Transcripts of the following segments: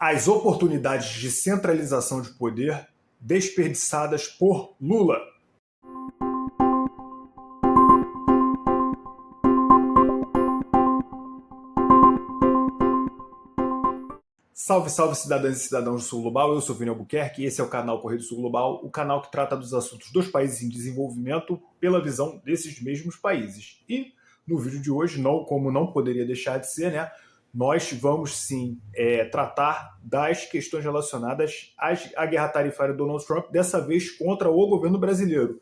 As oportunidades de centralização de poder desperdiçadas por Lula. Salve, salve, cidadãs e cidadãos do Sul Global. Eu sou Vini Albuquerque e esse é o canal Correio do Sul Global, o canal que trata dos assuntos dos países em desenvolvimento pela visão desses mesmos países. E no vídeo de hoje, como não poderia deixar de ser, nós vamos sim tratar das questões relacionadas à guerra tarifária do Donald Trump, dessa vez contra o governo brasileiro,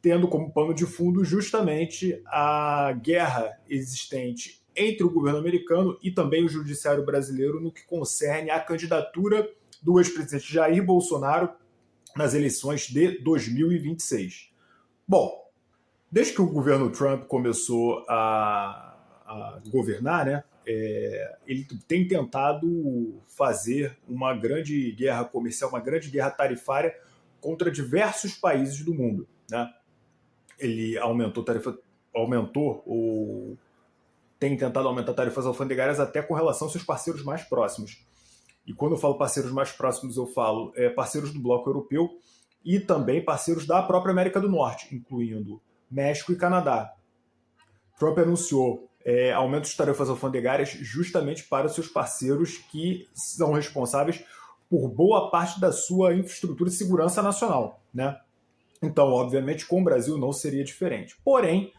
tendo como pano de fundo justamente a guerra existente entre o governo americano e também o judiciário brasileiro no que concerne à candidatura do ex-presidente Jair Bolsonaro nas eleições de 2026. Bom, desde que o governo Trump começou a governar, ele tem tentado fazer uma grande guerra comercial, uma grande guerra tarifária contra diversos países do mundo, Ele tem tentado aumentar tarifas alfandegárias até com relação aos seus parceiros mais próximos. E quando eu falo parceiros mais próximos, eu falo parceiros do bloco europeu e também parceiros da própria América do Norte, incluindo México e Canadá. Trump anunciou aumentos de tarifas alfandegárias justamente para os seus parceiros que são responsáveis por boa parte da sua infraestrutura de segurança nacional, Então, obviamente, com o Brasil não seria diferente. Porém,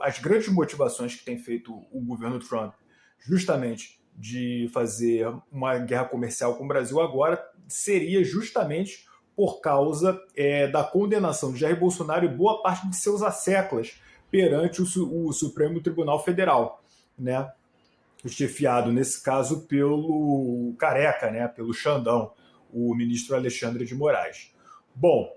as grandes motivações que tem feito o governo Trump justamente de fazer uma guerra comercial com o Brasil agora seria justamente por causa da condenação de Jair Bolsonaro e boa parte de seus asseclas perante o Supremo Tribunal Federal, chefiado, nesse caso, pelo Careca, pelo Xandão, o ministro Alexandre de Moraes. Bom,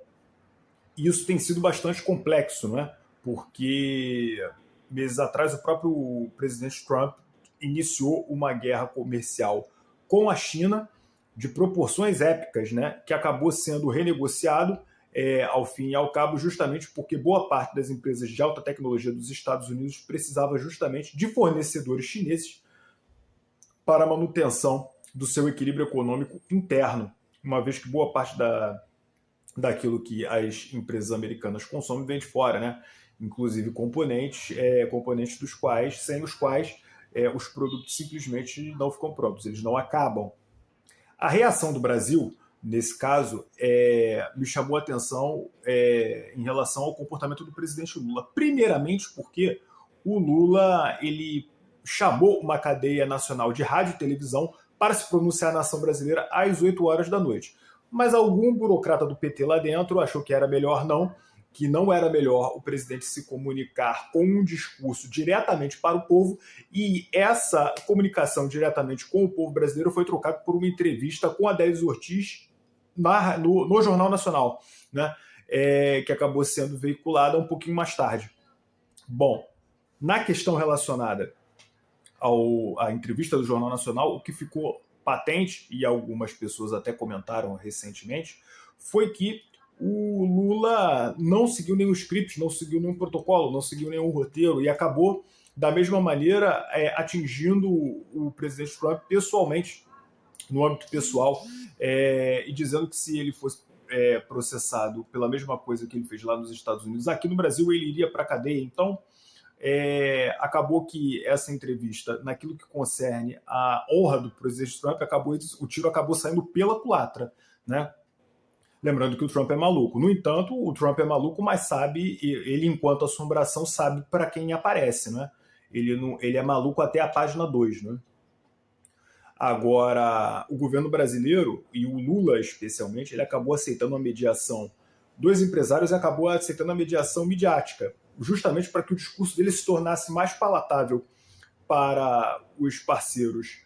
isso tem sido bastante complexo, porque meses atrás o próprio presidente Trump iniciou uma guerra comercial com a China de proporções épicas, que acabou sendo renegociado ao fim e ao cabo, justamente porque boa parte das empresas de alta tecnologia dos Estados Unidos precisava justamente de fornecedores chineses para a manutenção do seu equilíbrio econômico interno, uma vez que boa parte daquilo que as empresas americanas consomem vem de fora, inclusive componentes sem os quais os produtos simplesmente não ficam prontos, eles não acabam. A reação do Brasil, nesse caso, me chamou a atenção em relação ao comportamento do presidente Lula. Primeiramente porque o Lula ele chamou uma cadeia nacional de rádio e televisão para se pronunciar na nação brasileira às 8 horas da noite. Mas algum burocrata do PT lá dentro achou que era melhor que não era melhor o presidente se comunicar com um discurso diretamente para o povo, e essa comunicação diretamente com o povo brasileiro foi trocada por uma entrevista com a Délis Ortiz no Jornal Nacional, que acabou sendo veiculada um pouquinho mais tarde. Bom, na questão relacionada à entrevista do Jornal Nacional, o que ficou patente, e algumas pessoas até comentaram recentemente, foi que o Lula não seguiu nenhum script, não seguiu nenhum protocolo, não seguiu nenhum roteiro e acabou, da mesma maneira, atingindo o presidente Trump pessoalmente, no âmbito pessoal, e dizendo que se ele fosse processado pela mesma coisa que ele fez lá nos Estados Unidos, aqui no Brasil ele iria para a cadeia. Então, acabou que essa entrevista, naquilo que concerne a honra do presidente Trump, o tiro acabou saindo pela culatra, Lembrando que o Trump é maluco. No entanto, o Trump é maluco, mas sabe, ele enquanto assombração sabe para quem aparece, Ele é maluco até a página 2, Agora, o governo brasileiro, e o Lula especialmente, ele acabou aceitando a mediação dos empresários e acabou aceitando a mediação midiática, justamente para que o discurso dele se tornasse mais palatável para os parceiros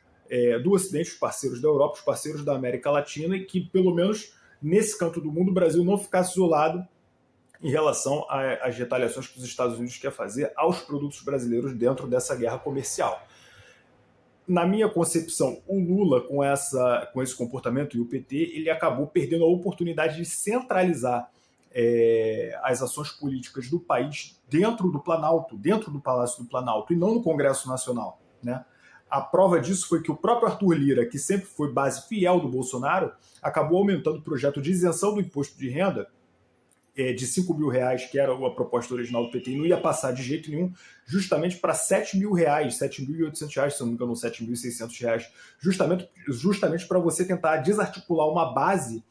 do Ocidente, os parceiros da Europa, os parceiros da América Latina, e que, pelo menos nesse canto do mundo, o Brasil não ficasse isolado em relação às retaliações que os Estados Unidos querem fazer aos produtos brasileiros dentro dessa guerra comercial. Na minha concepção, o Lula, com esse comportamento, e o PT, ele acabou perdendo a oportunidade de centralizar as ações políticas do país dentro do Planalto, dentro do Palácio do Planalto, e não no Congresso Nacional, A prova disso foi que o próprio Arthur Lira, que sempre foi base fiel do Bolsonaro, acabou aumentando o projeto de isenção do imposto de renda de R$ 5.000, que era a proposta original do PT, e não ia passar de jeito nenhum, justamente para R$ 7.000, R$ 7.800, se não me engano, R$ 7.600, justamente para você tentar desarticular uma base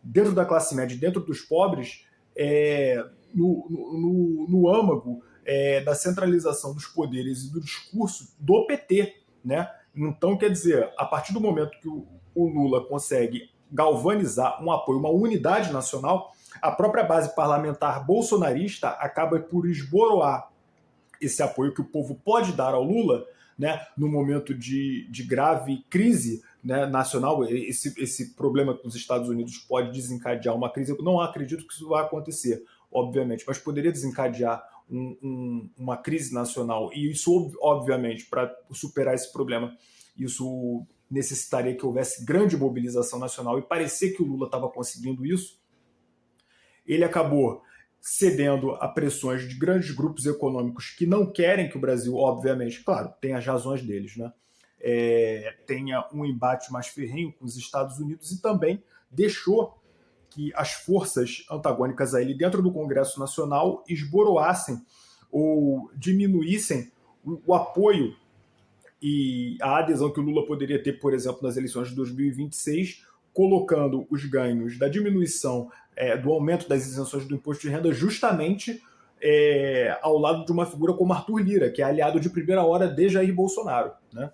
dentro da classe média, dentro dos pobres, no âmago da centralização dos poderes e do discurso do PT, né? Então, quer dizer, a partir do momento que o Lula consegue galvanizar um apoio, uma unidade nacional, a própria base parlamentar bolsonarista acaba por esboroar esse apoio que o povo pode dar ao Lula, né, no momento de grave crise, né, nacional. Esse problema com os Estados Unidos pode desencadear uma crise. Eu não acredito que isso vai acontecer, obviamente, mas poderia desencadear uma crise nacional. E isso, obviamente, para superar esse problema, isso necessitaria que houvesse grande mobilização nacional, e parecia que o Lula estava conseguindo isso. Ele acabou cedendo a pressões de grandes grupos econômicos que não querem que o Brasil, obviamente, claro, tem as razões deles, né, tenha um embate mais ferrenho com os Estados Unidos, e também deixou que as forças antagônicas a ele dentro do Congresso Nacional esboroassem ou diminuíssem o apoio e a adesão que o Lula poderia ter, por exemplo, nas eleições de 2026, colocando os ganhos da diminuição do aumento das isenções do imposto de renda justamente ao lado de uma figura como Arthur Lira, que é aliado de primeira hora de Jair Bolsonaro, né?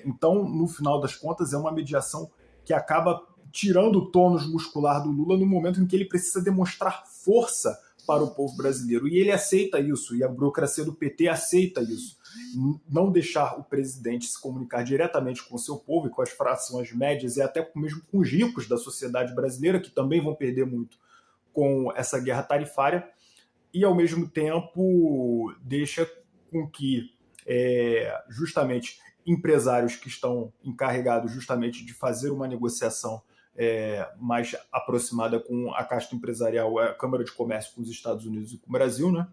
Então, no final das contas, é uma mediação que acaba tirando o tônus muscular do Lula no momento em que ele precisa demonstrar força para o povo brasileiro. E ele aceita isso, e a burocracia do PT aceita isso. Não deixar o presidente se comunicar diretamente com o seu povo e com as frações médias, e até mesmo com os ricos da sociedade brasileira, que também vão perder muito com essa guerra tarifária, e ao mesmo tempo deixa com que justamente empresários que estão encarregados justamente de fazer uma negociação mais aproximada com a casta empresarial, a Câmara de Comércio com os Estados Unidos e com o Brasil, né?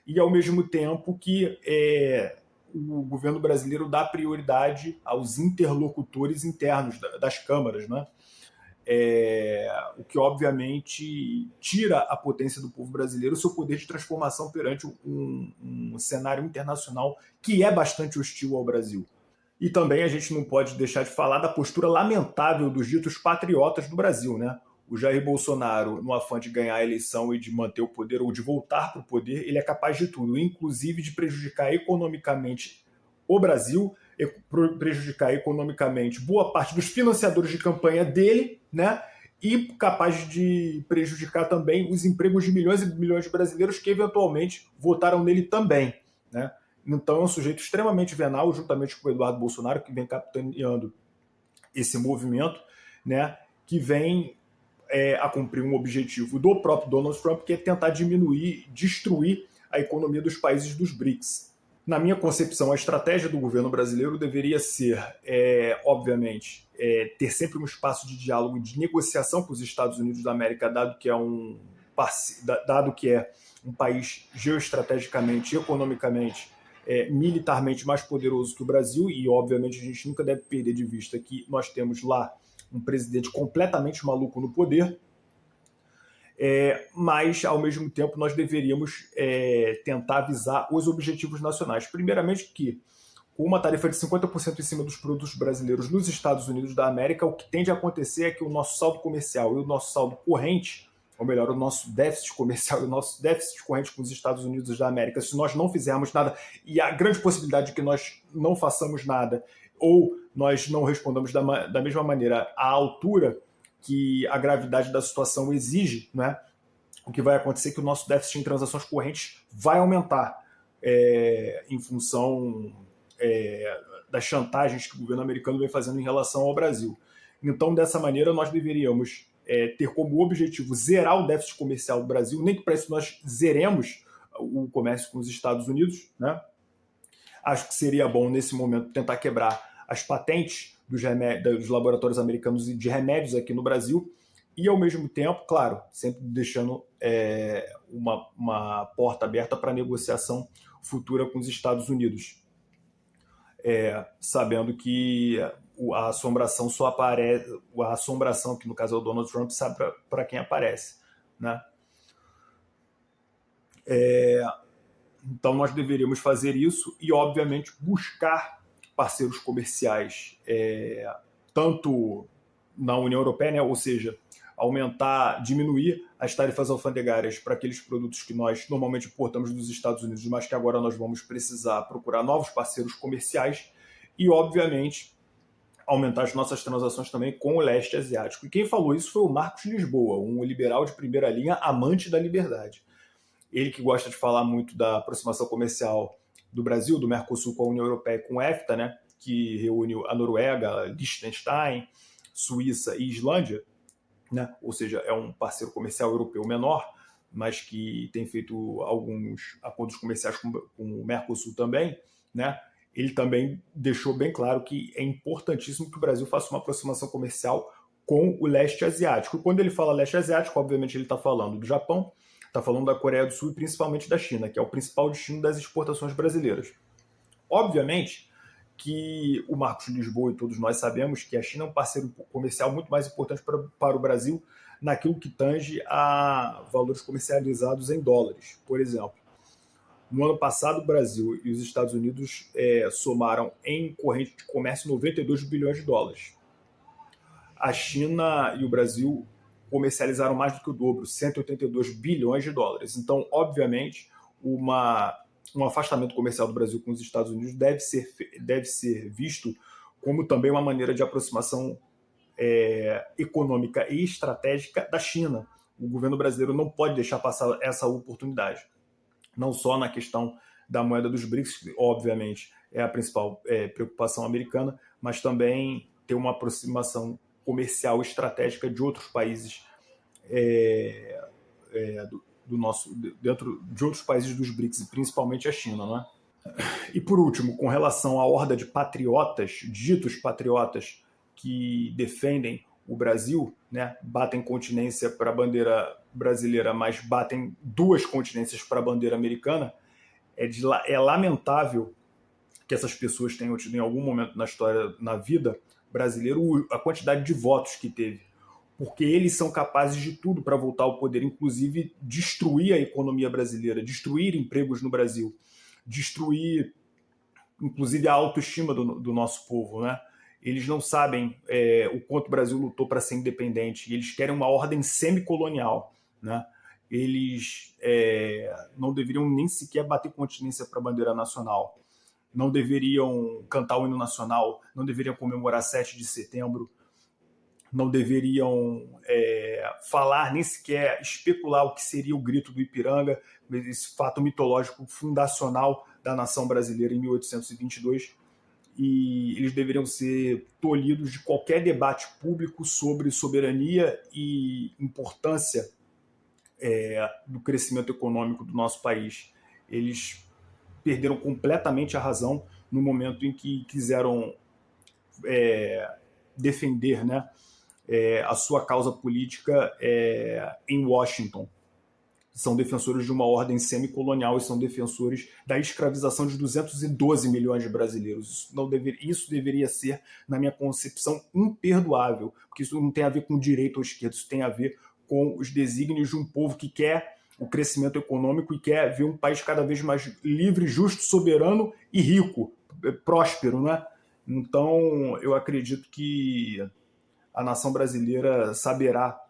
E ao mesmo tempo que o governo brasileiro dá prioridade aos interlocutores internos das câmaras, né? O que obviamente tira a potência do povo brasileiro, o seu poder de transformação perante um cenário internacional que é bastante hostil ao Brasil. E também a gente não pode deixar de falar da postura lamentável dos ditos patriotas do Brasil, né? O Jair Bolsonaro, no afã de ganhar a eleição e de manter o poder ou de voltar para o poder, ele é capaz de tudo, inclusive de prejudicar economicamente o Brasil, prejudicar economicamente boa parte dos financiadores de campanha dele, né? E capaz de prejudicar também os empregos de milhões e milhões de brasileiros que eventualmente votaram nele também, né? Então é um sujeito extremamente venal, juntamente com o Eduardo Bolsonaro, que vem capitaneando esse movimento, né, que vem a cumprir um objetivo do próprio Donald Trump, que é tentar diminuir, destruir a economia dos países dos BRICS. Na minha concepção, a estratégia do governo brasileiro deveria ser, obviamente, ter sempre um espaço de diálogo e de negociação com os Estados Unidos da América, dado que é um país geoestrategicamente, economicamente, militarmente mais poderoso que o Brasil, e obviamente a gente nunca deve perder de vista que nós temos lá um presidente completamente maluco no poder, mas ao mesmo tempo nós deveríamos tentar visar os objetivos nacionais. Primeiramente que, com uma tarifa de 50% em cima dos produtos brasileiros nos Estados Unidos da América, o que tende a acontecer é que o nosso saldo comercial e o nosso saldo corrente, ou melhor, o nosso déficit comercial e o nosso déficit corrente com os Estados Unidos da América, se nós não fizermos nada, e a grande possibilidade de que nós não façamos nada, ou nós não respondamos da mesma maneira à altura que a gravidade da situação exige, né? O que vai acontecer é que o nosso déficit em transações correntes vai aumentar em função das chantagens que o governo americano vem fazendo em relação ao Brasil. Então, dessa maneira, nós deveríamos ter como objetivo zerar o déficit comercial do Brasil, nem que para isso nós zeremos o comércio com os Estados Unidos, né? Acho que seria bom, nesse momento, tentar quebrar as patentes dos laboratórios americanos de remédios aqui no Brasil, e, ao mesmo tempo, claro, sempre deixando uma porta aberta para negociação futura com os Estados Unidos. sabendo que a assombração só aparece, a assombração, que no caso é o Donald Trump, sabe para quem aparece, né? Então nós deveríamos fazer isso e, obviamente, buscar parceiros comerciais, tanto na União Europeia, né? Ou seja, diminuir as tarifas alfandegárias para aqueles produtos que nós normalmente importamos dos Estados Unidos, mas que agora nós vamos precisar procurar novos parceiros comerciais e, obviamente, aumentar as nossas transações também com o leste asiático. E quem falou isso foi o Marcos Lisboa, um liberal de primeira linha, amante da liberdade. Ele que gosta de falar muito da aproximação comercial do Brasil, do Mercosul com a União Europeia e com o EFTA, né, que reúne a Noruega, Liechtenstein, Suíça e Islândia, né, ou seja, é um parceiro comercial europeu menor, mas que tem feito alguns acordos comerciais com o Mercosul também, né? Ele também deixou bem claro que é importantíssimo que o Brasil faça uma aproximação comercial com o leste asiático. E quando ele fala leste asiático, obviamente ele está falando do Japão, está falando da Coreia do Sul e principalmente da China, que é o principal destino das exportações brasileiras. Obviamente que o Marcos Lisboa e todos nós sabemos que a China é um parceiro comercial muito mais importante para o Brasil naquilo que tange a valores comercializados em dólares, por exemplo. No ano passado, o Brasil e os Estados Unidos somaram em corrente de comércio 92 bilhões de dólares. A China e o Brasil comercializaram mais do que o dobro, 182 bilhões de dólares. Então, obviamente, um afastamento comercial do Brasil com os Estados Unidos deve ser visto como também uma maneira de aproximação econômica e estratégica da China. O governo brasileiro não pode deixar passar essa oportunidade. Não só na questão da moeda dos BRICS, que obviamente é a principal preocupação americana, mas também ter uma aproximação comercial estratégica de outros países dentro de outros países dos BRICS, principalmente a China, né? E por último, com relação à horda de patriotas, ditos patriotas, que defendem o Brasil, né, batem continência para a bandeira brasileira, mas batem duas continências para a bandeira americana, é lamentável que essas pessoas tenham tido em algum momento na história, na vida brasileira, a quantidade de votos que teve. Porque eles são capazes de tudo para voltar ao poder, inclusive destruir a economia brasileira, destruir empregos no Brasil, destruir, inclusive, a autoestima do nosso povo, né? Eles não sabem o quanto o Brasil lutou para ser independente, e eles querem uma ordem semicolonial, né? Eles não deveriam nem sequer bater continência para a bandeira nacional, não deveriam cantar o hino nacional, não deveriam comemorar 7 de setembro, não deveriam falar, nem sequer especular o que seria o grito do Ipiranga, esse fato mitológico fundacional da nação brasileira em 1822, e eles deveriam ser tolhidos de qualquer debate público sobre soberania e importância do crescimento econômico do nosso país. Eles perderam completamente a razão no momento em que quiseram defender, né, a sua causa política em Washington. São defensores de uma ordem semicolonial e são defensores da escravização de 212 milhões de brasileiros. Isso deveria ser, na minha concepção, imperdoável, porque isso não tem a ver com direita ou esquerda, isso tem a ver com os desígnios de um povo que quer o crescimento econômico e quer ver um país cada vez mais livre, justo, soberano e rico, próspero, né? Então, eu acredito que a nação brasileira saberá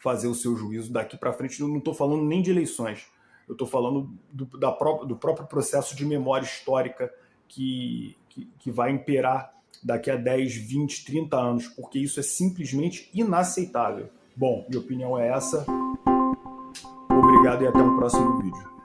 fazer o seu juízo daqui para frente. Eu não estou falando nem de eleições, eu estou falando do próprio processo de memória histórica que vai imperar daqui a 10, 20, 30 anos, porque isso é simplesmente inaceitável. Bom, minha opinião é essa. Obrigado e até um próximo vídeo.